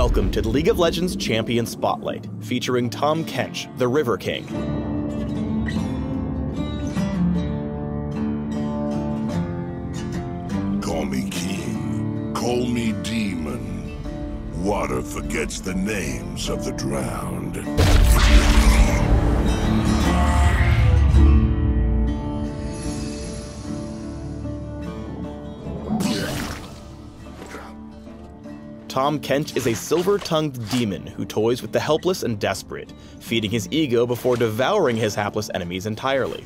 Welcome to the League of Legends Champion Spotlight, featuring Tahm Kench, the River King. Call me king, call me demon. Water forgets the names of the drowned. Tahm Kench is a silver-tongued demon who toys with the helpless and desperate, feeding his ego before devouring his hapless enemies entirely.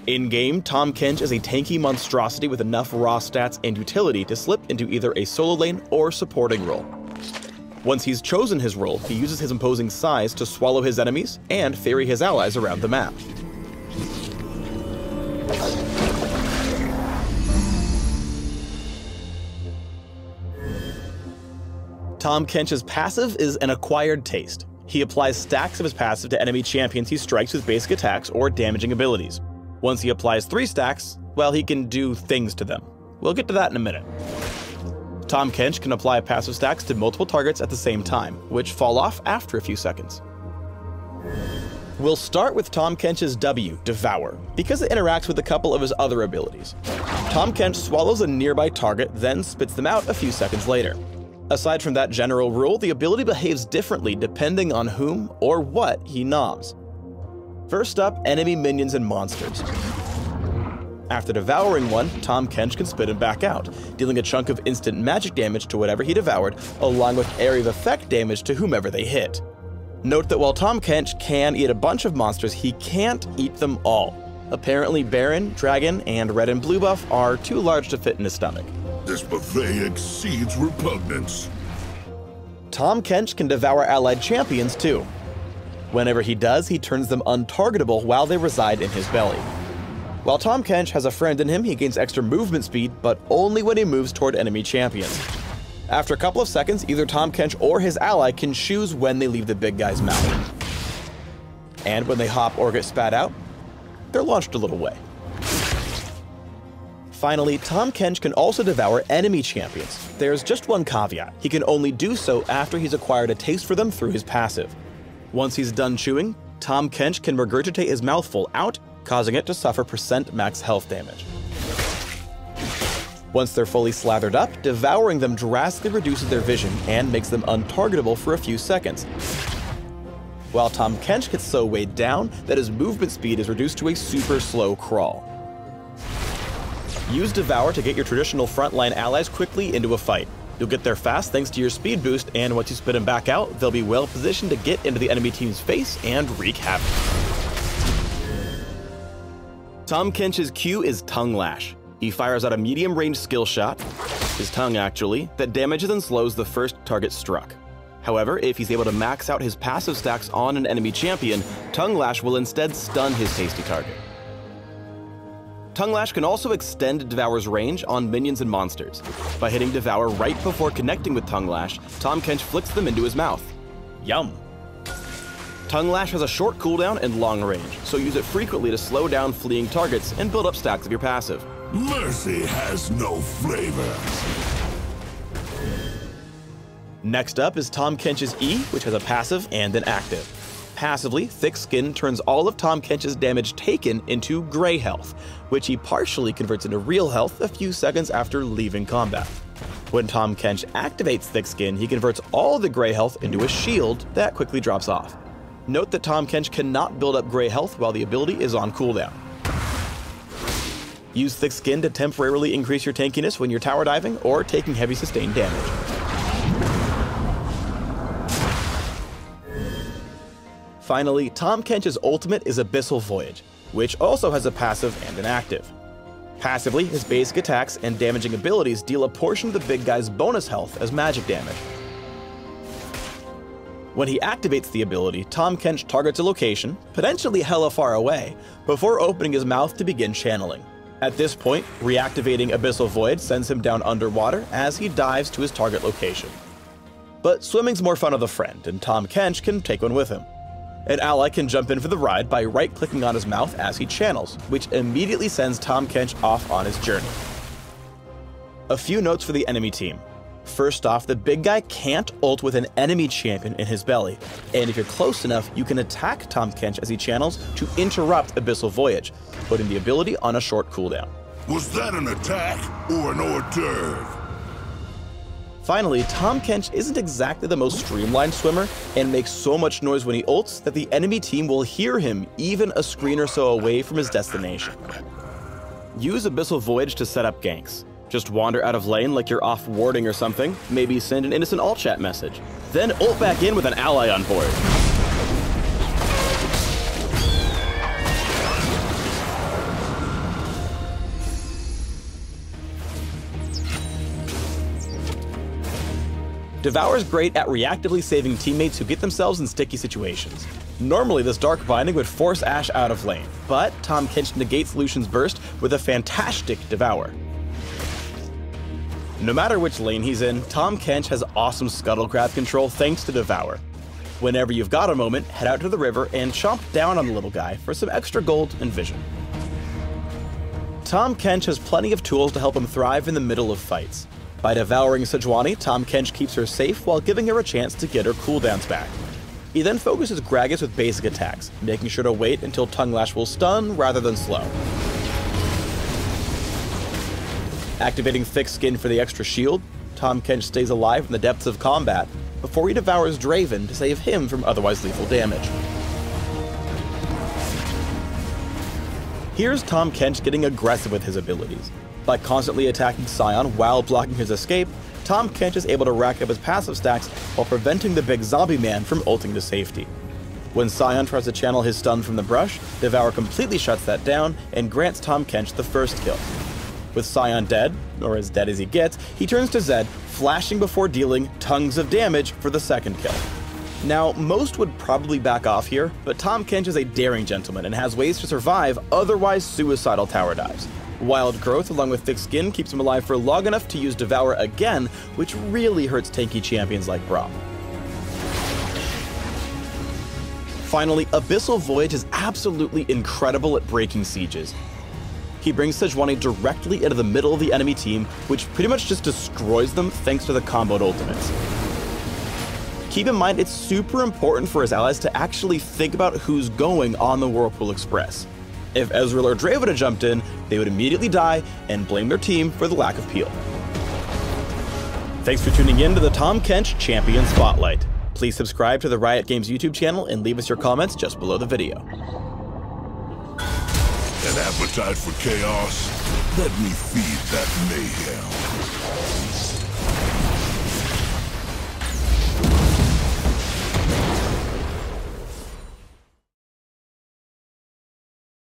In-game, Tahm Kench is a tanky monstrosity with enough raw stats and utility to slip into either a solo lane or supporting role. Once he's chosen his role, he uses his imposing size to swallow his enemies and ferry his allies around the map. Tahm Kench's passive is an acquired taste. He applies stacks of his passive to enemy champions he strikes with basic attacks or damaging abilities. Once he applies 3 stacks, well, he can do things to them. We'll get to that in a minute. Tahm Kench can apply passive stacks to multiple targets at the same time, which fall off after a few seconds. We'll start with Tahm Kench's W, Devour, because it interacts with a couple of his other abilities. Tahm Kench swallows a nearby target, then spits them out a few seconds later. Aside from that general rule, the ability behaves differently depending on whom or what he noms. First up, enemy minions and monsters. After devouring one, Tahm Kench can spit him back out, dealing a chunk of instant magic damage to whatever he devoured, along with area of effect damage to whomever they hit. Note that while Tahm Kench can eat a bunch of monsters, he can't eat them all. Apparently Baron, Dragon, and Red and Blue buff are too large to fit in his stomach. This buffet exceeds repugnance. Tahm Kench can devour allied champions too. Whenever he does, he turns them untargetable while they reside in his belly. While Tahm Kench has a friend in him, he gains extra movement speed, but only when he moves toward enemy champions. After a couple of seconds, either Tahm Kench or his ally can choose when they leave the big guy's mouth. And when they hop or get spat out, they're launched a little way. Finally, Tahm Kench can also devour enemy champions. There's just one caveat: he can only do so after he's acquired a taste for them through his passive. Once he's done chewing, Tahm Kench can regurgitate his mouthful out, causing it to suffer % max health damage. Once they're fully slathered up, devouring them drastically reduces their vision and makes them untargetable for a few seconds, while Tahm Kench gets so weighed down that his movement speed is reduced to a super slow crawl. Use Devour to get your traditional frontline allies quickly into a fight. You'll get there fast thanks to your speed boost, and once you spit them back out, they'll be well positioned to get into the enemy team's face and wreak havoc. Tahm Kench's Q is Tongue Lash. He fires out a medium-range skill shot, his tongue actually, that damages and slows the first target struck. However, if he's able to max out his passive stacks on an enemy champion, Tongue Lash will instead stun his tasty target. Tongue Lash can also extend Devour's range on minions and monsters. By hitting Devour right before connecting with Tongue Lash, Tahm Kench flicks them into his mouth. Yum! Tongue Lash has a short cooldown and long range, so use it frequently to slow down fleeing targets and build up stacks of your passive. Mercy has no flavor. Next up is Tahm Kench's E, which has a passive and an active. Passively, Thick Skin turns all of Tahm Kench's damage taken into gray health, which he partially converts into real health a few seconds after leaving combat. When Tahm Kench activates Thick Skin, he converts all the gray health into a shield that quickly drops off. Note that Tahm Kench cannot build up gray health while the ability is on cooldown. Use Thick Skin to temporarily increase your tankiness when you're tower diving or taking heavy sustained damage. Finally, Tahm Kench's ultimate is Abyssal Voyage, which also has a passive and an active. Passively, his basic attacks and damaging abilities deal a portion of the big guy's bonus health as magic damage. When he activates the ability, Tahm Kench targets a location, potentially hella far away, before opening his mouth to begin channeling. At this point, reactivating Abyssal Void sends him down underwater as he dives to his target location. But swimming's more fun with a friend, and Tahm Kench can take one with him. An ally can jump in for the ride by right-clicking on his mouth as he channels, which immediately sends Tahm Kench off on his journey. A few notes for the enemy team. First off, the big guy can't ult with an enemy champion in his belly, and if you're close enough, you can attack Tahm Kench as he channels to interrupt Abyssal Voyage, putting the ability on a short cooldown. Was that an attack or an hors d'oeuvre? Finally, Tahm Kench isn't exactly the most streamlined swimmer, and makes so much noise when he ults that the enemy team will hear him even a screen or so away from his destination. Use Abyssal Voyage to set up ganks. Just wander out of lane like you're off warding or something, maybe send an innocent alt chat message. Then ult back in with an ally on board. Devour's great at reactively saving teammates who get themselves in sticky situations. Normally, this Dark Binding would force Ashe out of lane, but Tahm Kench negates Lucian's burst with a fantastic Devour. No matter which lane he's in, Tahm Kench has awesome scuttle grab control thanks to Devour. Whenever you've got a moment, head out to the river and chomp down on the little guy for some extra gold and vision. Tahm Kench has plenty of tools to help him thrive in the middle of fights. By devouring Sejuani, Tahm Kench keeps her safe while giving her a chance to get her cooldowns back. He then focuses Gragas with basic attacks, making sure to wait until Tongue Lash will stun rather than slow. Activating Thick Skin for the extra shield, Tahm Kench stays alive in the depths of combat before he devours Draven to save him from otherwise lethal damage. Here's Tahm Kench getting aggressive with his abilities. By constantly attacking Sion while blocking his escape, Tahm Kench is able to rack up his passive stacks while preventing the big zombie man from ulting to safety. When Sion tries to channel his stun from the brush, Devour completely shuts that down and grants Tahm Kench the first kill. With Sion dead, or as dead as he gets, he turns to Zed, flashing before dealing tons of damage for the second kill. Now, most would probably back off here, but Tahm Kench is a daring gentleman and has ways to survive otherwise suicidal tower dives. Wild Growth along with Thick Skin keeps him alive for long enough to use Devour again, which really hurts tanky champions like Braum. Finally, Abyssal Voyage is absolutely incredible at breaking sieges. He brings Sejuani directly into the middle of the enemy team, which pretty much just destroys them thanks to the comboed ultimates. Keep in mind, it's super important for his allies to actually think about who's going on the Whirlpool Express. If Ezreal or Draven had jumped in, they would immediately die and blame their team for the lack of peel. Thanks for tuning in to the Tahm Kench Champion Spotlight. Please subscribe to the Riot Games YouTube channel and leave us your comments just below the video. An appetite for chaos? Let me feed that mayhem.